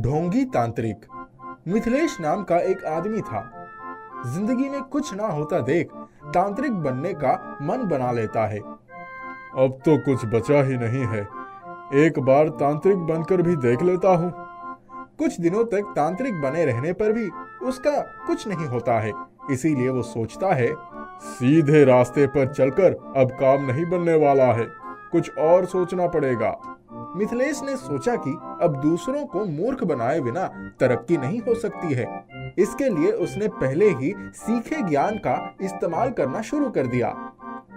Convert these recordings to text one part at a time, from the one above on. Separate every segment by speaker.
Speaker 1: ढोंगी तांत्रिक। मिथिलेश नाम का एक आदमी था। जिंदगी में कुछ ना होता देख तांत्रिक बनने का मन बना लेता है। अब तो कुछ बचा ही नहीं है, एक बार तांत्रिक बनकर भी देख लेता हूँ। कुछ दिनों तक तांत्रिक बने रहने पर भी उसका कुछ नहीं होता है, इसीलिए वो सोचता है सीधे रास्ते पर चलकर अब काम नहीं बनने वाला है, कुछ और सोचना पड़ेगा। मिथिलेश ने सोचा कि अब दूसरों को मूर्ख बनाए बिना तरक्की नहीं हो सकती है। इसके लिए उसने पहले ही सीखे ज्ञान का इस्तेमाल करना शुरू कर दिया।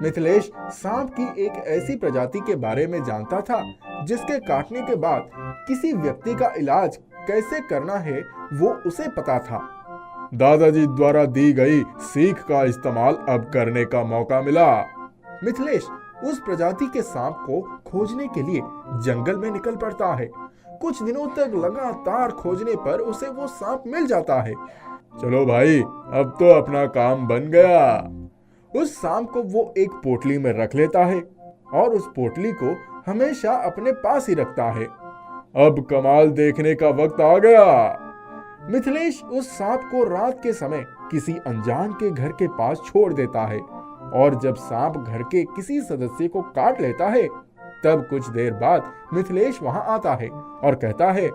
Speaker 1: मिथिलेश सांप की एक ऐसी प्रजाति के बारे में जानता था जिसके काटने के बाद किसी व्यक्ति का इलाज कैसे करना है वो उसे पता था। दादाजी द्वारा दी गई सीख का इस्तेमाल अब करने का मौका मिला। मिथिलेश उस प्रजाति के सांप को खोजने के लिए जंगल में निकल पड़ता है। कुछ दिनों तक लगातार खोजने पर उसे वो सांप मिल जाता है। चलो भाई, अब तो अपना काम बन गया। उस सांप को वो एक पोटली में रख लेता है और उस पोटली को हमेशा अपने पास ही रखता है। अब कमाल देखने का वक्त आ गया। मिथिलेश उस सांप को रात के समय किसी अनजान के घर के पास छोड़ देता है और जब सांप घर के किसी सदस्य को काट लेता है तब कुछ देर बाद मिथिलेश वहां आता है और कहता है,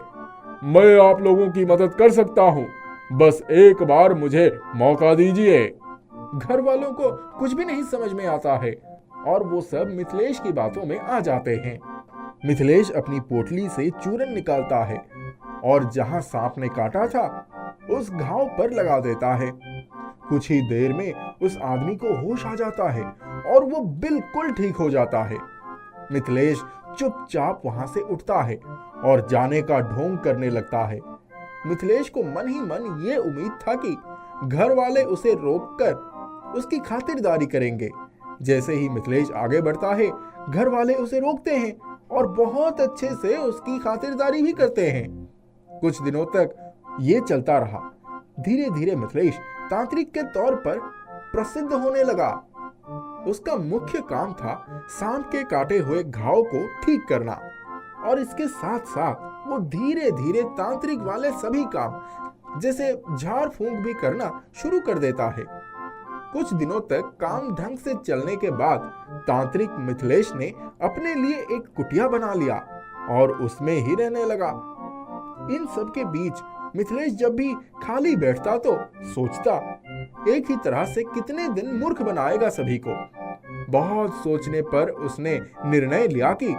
Speaker 1: मैं आप लोगों की मदद कर सकता हूं, बस एक बार मुझे मौका दीजिए। घर वालों को कुछ भी नहीं समझ में आता है और वो सब मिथिलेश की बातों में आ जाते हैं। मिथिलेश अपनी पोटली से चूरन निकालता है और जहां सांप ने काटा था उस घाव पर लगा देता है। कुछ ही देर में उस आदमी को होश आ जाता है और वो बिल्कुल ठीक हो जाता है। मिथिलेश चुपचाप वहां से उठता है और जाने का ढोंग करने लगता है। मिथिलेश को मन ही मन ये उम्मीद था कि घर वाले उसे रोककर उसकी खातिरदारी करेंगे। जैसे ही मिथिलेश आगे बढ़ता है, घर वाले उसे रोकते हैं और बहुत अच्छे से उसकी खातिरदारी भी करते हैं। कुछ दिनों तक ये चलता रहा। धीरे धीरे मिथिलेश तांत्रिक के तौर पर प्रसिद्ध होने लगा। उसका मुख्य काम था सांप के काटे हुए घाव को ठीक करना और इसके साथ साथ वो धीरे धीरे तांत्रिक वाले सभी काम जैसे झाड़ फूंक भी करना शुरू कर देता है। कुछ दिनों तक काम ढंग से चलने के बाद तांत्रिक मिथिलेश ने अपने लिए एक कुटिया बना लिया और उसमें ही रहने लगा। इन सब के बीच मिथिलेश जब भी खाली बैठता तो सोचता, एक ही तरह से कितने दिन मूर्ख बनाएगा सभी को। बहुत सोचने पर उसने निर्णय लिया कि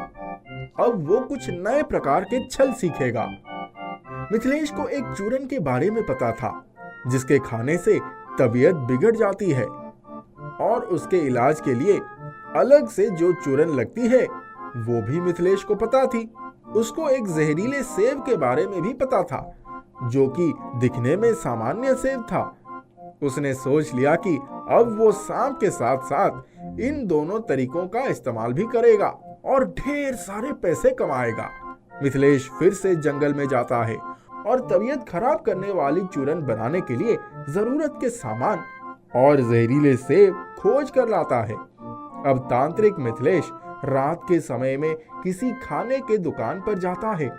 Speaker 1: अब वो कुछ नए प्रकार के छल सीखेगा। मिथिलेश को एक चूरन के बारे में पता था जिसके खाने से तबीयत बिगड़ जाती है और उसके इलाज के लिए अलग से जो चूरन लगती है वो भी मिथिलेश को पता थी। उसको एक जहरीले सेब के बारे में भी पता था जो कि दिखने में सामान्य सेब था। उसने सोच लिया कि अब वो सांप के साथ साथ इन दोनों तरीकों का इस्तेमाल भी करेगा और ढेर सारे पैसे कमाएगा। मिथिलेश फिर से जंगल में जाता है और तबीयत खराब करने वाली चूरन बनाने के लिए जरूरत के सामान और जहरीले सेब खोज कर लाता है। अब तांत्रिक मिथिलेश रात के समय में किसी खाने के दुकान पर जाता है।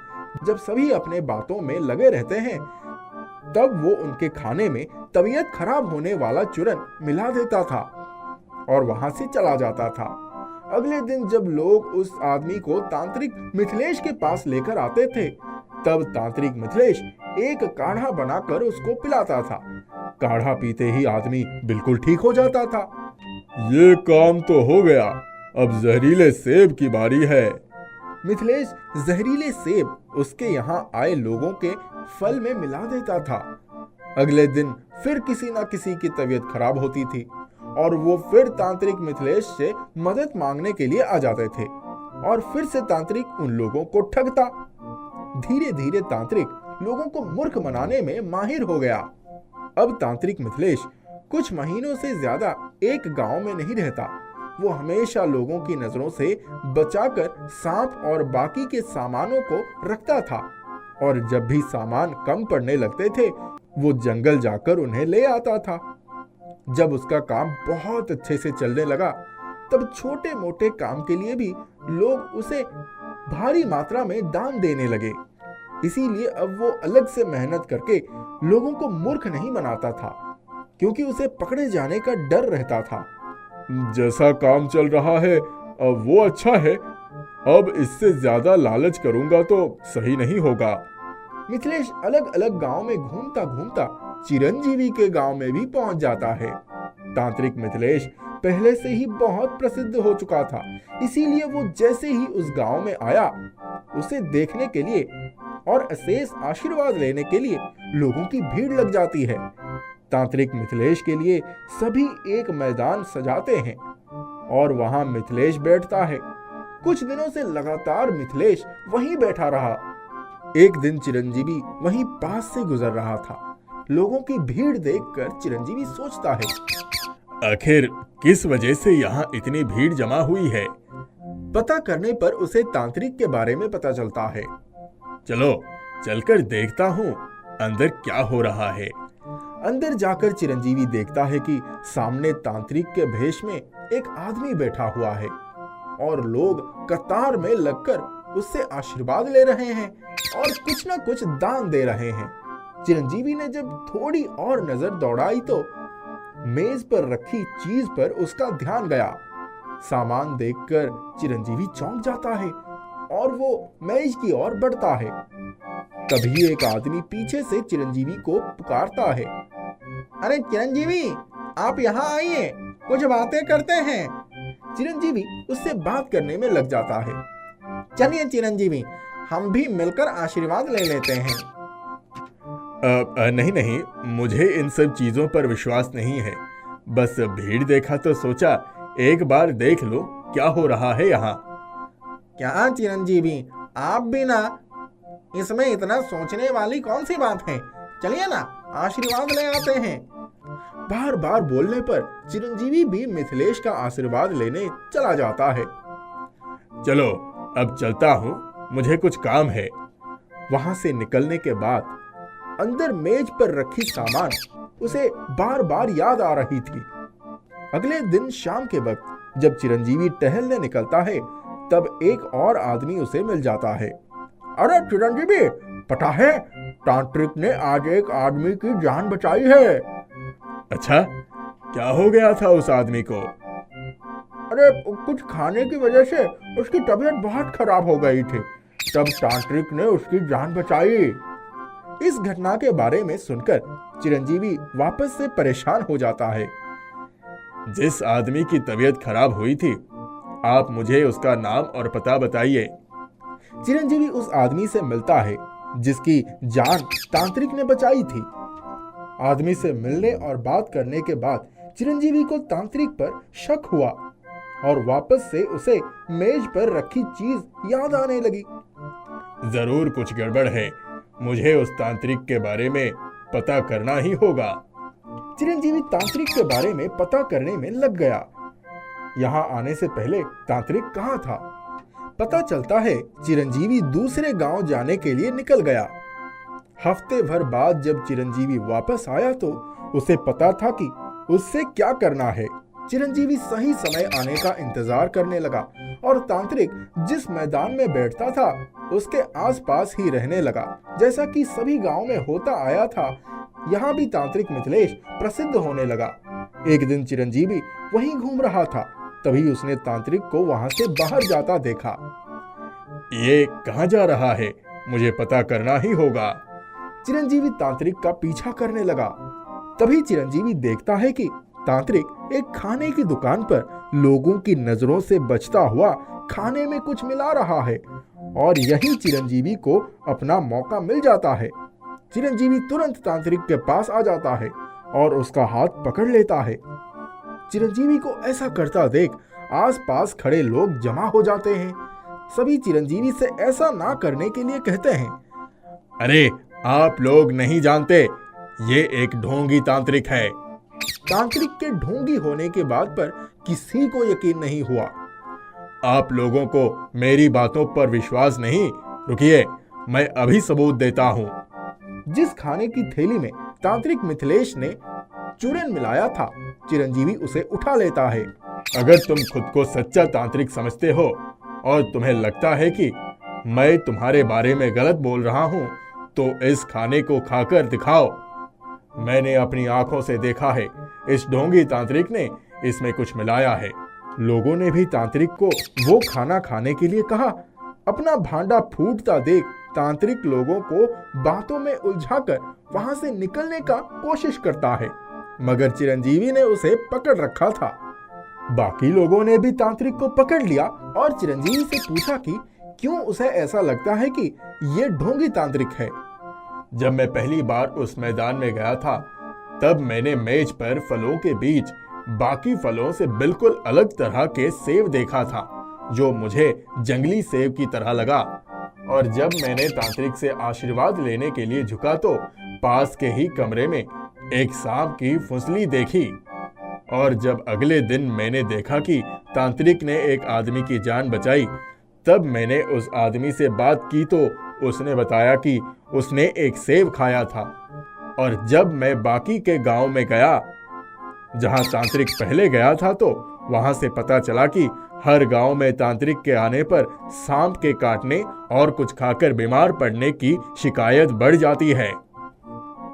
Speaker 1: जब सभी अपने बातों में लगे रहते हैं तब वो उनके खाने में तबीयत खराब होने वाला चूरन मिला देता था और वहां से चला जाता था। अगले दिन जब लोग उस आदमी को तांत्रिक मिथिलेश के पास लेकर आते थे तब तांत्रिक मिथिलेश एक काढ़ा बनाकर उसको पिलाता था। काढ़ा पीते ही आदमी बिल्कुल ठीक हो जाता था। ये काम तो हो गया, अब जहरीले सेब की बारी है। मिथिलेश जहरीले सेब उसके यहाँ आए लोगों के फल में मिला देता था। अगले दिन फिर किसी न किसी की तबीयत खराब होती थी और वो फिर तांत्रिक मिथिलेश से मदद मांगने के लिए आ जाते थे और फिर से तांत्रिक उन लोगों को ठगता। धीरे धीरे तांत्रिक लोगों को मूर्ख बनाने में माहिर हो गया। अब तांत्रिक मिथिलेश कुछ महीनों से ज्यादा एक गांव में नहीं रहता। वो हमेशा लोगों की नजरों से बचाकर सांप और बाकी के सामानों को रखता था और जब भी सामान कम पड़ने लगते थे वो जंगल जाकर उन्हें ले आता था। जब उसका काम बहुत अच्छे से चलने लगा तब छोटे मोटे काम के लिए भी लोग उसे भारी मात्रा में दान देने लगे। इसीलिए अब वो अलग से मेहनत करके लोगों को मूर्ख नहीं बनाता था, क्योंकि उसे पकड़े जाने का डर रहता था। जैसा काम चल रहा है अब वो अच्छा है, अब इससे ज्यादा लालच करूंगा तो सही नहीं होगा। मिथिलेश अलग अलग गांव में घूमता घूमता चिरंजीवी के गांव में भी पहुंच जाता है। तांत्रिक मिथिलेश पहले से ही बहुत प्रसिद्ध हो चुका था, इसीलिए वो जैसे ही उस गांव में आया, उसे देखने के लिए और अशेष आशीर्वाद लेने के लिए लोगों की भीड़ लग जाती है। तांत्रिक मिथिलेश के लिए सभी एक मैदान सजाते हैं और वहां मिथिलेश बैठता है। कुछ दिनों से लगातार मिथिलेश वहीं बैठा रहा। एक दिन चिरंजीवी वहीं पास से गुजर रहा था। लोगों की भीड़ देखकर चिरंजीवी सोचता है,
Speaker 2: आखिर किस वजह से यहाँ इतनी भीड़ जमा हुई है।
Speaker 1: पता करने पर उसे तांत्रिक के बारे में पता चलता है।
Speaker 2: चलो चलकर देखता हूँ अंदर क्या हो रहा है।
Speaker 1: अंदर जाकर चिरंजीवी देखता है कि सामने तांत्रिक के भेष में एक आदमी बैठा हुआ है और लोग कतार में लगकर उससे आशीर्वाद ले रहे हैं और कुछ न कुछ दान दे रहे हैं। चिरंजीवी ने जब थोड़ी और नजर दौड़ाई तो मेज पर रखी चीज पर उसका ध्यान गया। सामान देखकर चिरंजीवी चौंक जाता है और वो मेज की ओर बढ़ता है। तभी एक आदमी पीछे से चिरंजीवी को पुकारता है, अरे चिरंजीवी, आप यहाँ आइए, कुछ बातें करते हैं। चिरंजीवी उससे बात करने में लग जाता है। चलिए चिरंजीवी, हम भी मिलकर आशीर्वाद ले लेते हैं।
Speaker 2: नहीं नहीं, मुझे इन सब चीजों पर विश्वास नहीं है। बस भीड़ देखा तो सोचा एक बार देख लो क्या हो रहा है यहाँ।
Speaker 1: क्या चिरंजीवी, आप भी ना, इसमें इतना सोचने वाली कौन सी बात है। चलिए ना, आशीर्वाद ले आते हैं। बार बार बोलने पर चिरंजीवी भी मिथिलेश का आशीर्वाद लेने चला जाता है।
Speaker 2: चलो अब चलता हूँ, मुझे कुछ काम है।
Speaker 1: वहां से निकलने के बाद अंदर मेज पर रखी सामान उसे बार बार याद आ रही थी। अगले दिन शाम के वक्त जब चिरंजीवी टहलने निकलता है, तब एक और आदमी उसे मिल जाता है। अरे चिरंजीवी, पता है तांत्रिक ने आज एक आदमी की जान बचाई है।
Speaker 2: अच्छा, क्या हो गया था उस आदमी को?
Speaker 1: अरे कुछ खाने की वजह से उसकी तबीयत बहुत खराब हो गई थी, तब तांत्रिक ने उसकी जान बचाई। इस घटना के बारे में सुनकर चिरंजीवी वापस से परेशान हो जाता है।
Speaker 2: जिस आदमी की तबीयत खराब हुई थी, आप मुझे उसका नाम और पता बताइए।
Speaker 1: चिरंजीवी उस आदमी से मिलता है जिसकी जान तांत्रिक ने बचाई थी। आदमी से मिलने और बात करने के बाद चिरंजीवी को तांत्रिक पर शक हुआ और वापस से उसे मेज पर रखी चीज याद आने लगी।
Speaker 2: जरूर कुछ गड़बड़ है, मुझे उस तांत्रिक के बारे में पता करना ही होगा।
Speaker 1: चिरंजीवी तांत्रिक के बारे में पता करने में लग गया। यहाँ आने से पहले तांत्रिक कहाँ था? पता चलता है चिरंजीवी दूसरे गांव जाने के लिए निकल गया। हफ्ते भर बाद जब चिरंजीवी वापस आया तो उसे पता था कि उससे क्या करना है। चिरंजीवी सही समय आने का इंतजार करने लगा और तांत्रिक जिस मैदान में बैठता था उसके आसपास ही रहने लगा, जैसा कि सभी गांव में होता आया था। यहाँ भी तांत्रिक मिथिलेश प्रसिद्ध होने लगा। एक दिन चिरंजीवी वहीं घूम रहा था, तभी उसने तांत्रिक को वहां से बाहर जाता देखा।
Speaker 2: ये कहाँ जा रहा है? मुझे पता करना ही होगा।
Speaker 1: चिरंजीवी तांत्रिक का पीछा करने लगा। तभी चिरंजीवी देखता है कि तांत्रिक एक खाने की दुकान पर लोगों की नजरों से बचता हुआ खाने में कुछ मिला रहा है और यही चिरंजीवी को अपना मौका मिल जाता है। चिरंजीवी तुरंत तांत्रिक के पास आ जाता है और उसका हाथ पकड़ लेता है। चिरंजीवी को ऐसा करता देख आसपास खड़े लोग जमा हो जाते हैं। सभी चिरंजीवी से ऐसा ना करने के लिए कहते हैं।
Speaker 2: अरे आप लोग नहीं जानते, ये एक ढोंगी तांत्रिक है।
Speaker 1: तांत्रिक के ढोंगी होने के बात पर किसी को यकीन नहीं हुआ।
Speaker 2: आप लोगों को मेरी बातों पर विश्वास नहीं? रुकिए, मैं अभी सबूत देता हूँ।
Speaker 1: जिस खाने की थैली में तांत्रिक मिथिलेश ने चूरन मिलाया था, चिरंजीवी उसे उठा लेता है।
Speaker 2: अगर तुम खुद को सच्चा तांत्रिक समझते हो और तुम्हें लगता है कि मैं तुम्हारे बारे में गलत बोल रहा हूं तो इस खाने को खाकर दिखाओ। मैंने अपनी आंखों से देखा है, इस ढोंगी तांत्रिक ने इसमें कुछ मिलाया है।
Speaker 1: लोगों ने भी तांत्रिक को वो खाना खाने के लिए कहा। अपना भांडा फूटता देख तांत्रिक लोगों को बातों में उलझाकर वहां से निकलने का कोशिश करता है, मगर चिरंजीवी ने उसे पकड़ रखा था। बाकी लोगों ने भी तांत्रिक को पकड़ लिया और चिरंजीवी से पूछा कि क्यों उसे ऐसा लगता है कि ये ढोंगी तांत्रिक है।
Speaker 2: जब मैं पहली बार उस मैदान में गया था तब मैंने मेज पर फलों के बीच बाकी फलों से बिल्कुल अलग तरह के सेब देखा था, जो मुझे जंगली सेब की तरह लगा। और जब मैंने तांत्रिक से आशीर्वाद लेने के लिए झुका तो पास के ही कमरे में एक सांप की फुसली देखी। और जब अगले दिन मैंने देखा कि तांत्रिक ने एक आदमी की जान बचाई, तब मैंने उस आदमी से बात की तो उसने बताया कि उसने एक सेब खाया था। और जब मैं बाकी के गांव में गया जहां तांत्रिक पहले गया था तो वहां से पता चला कि हर गांव में तांत्रिक के आने पर सांप के काटने और कुछ खाकर बीमार पड़ने की शिकायत बढ़ जाती है।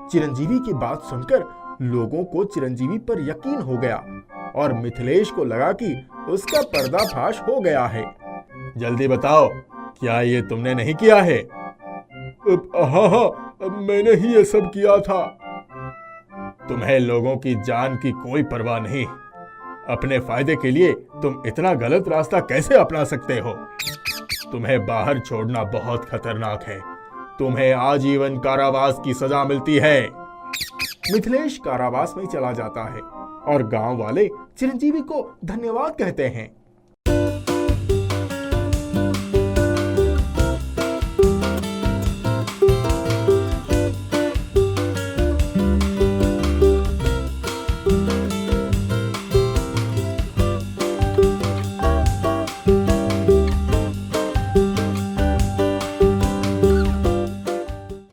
Speaker 1: चिरंजीवी की बात सुनकर लोगों को चिरंजीवी पर यकीन हो गया और मिथिलेश को लगा कि उसका पर्दाफाश हो गया है।
Speaker 2: जल्दी बताओ, क्या ये तुमने नहीं किया है?
Speaker 1: हाँ, मैंने ही ये सब किया था।
Speaker 2: तुम्हें लोगों की जान की कोई परवाह नहीं। अपने फायदे के लिए तुम इतना गलत रास्ता कैसे अपना सकते हो? तुम्हें बाहर छोड़ना बहुत खतरनाक है। तुम्हें आजीवन कारावास की सजा मिलती है।
Speaker 1: मिथिलेश कारावास में चला जाता है और गांव वाले चिरंजीवी को धन्यवाद कहते हैं।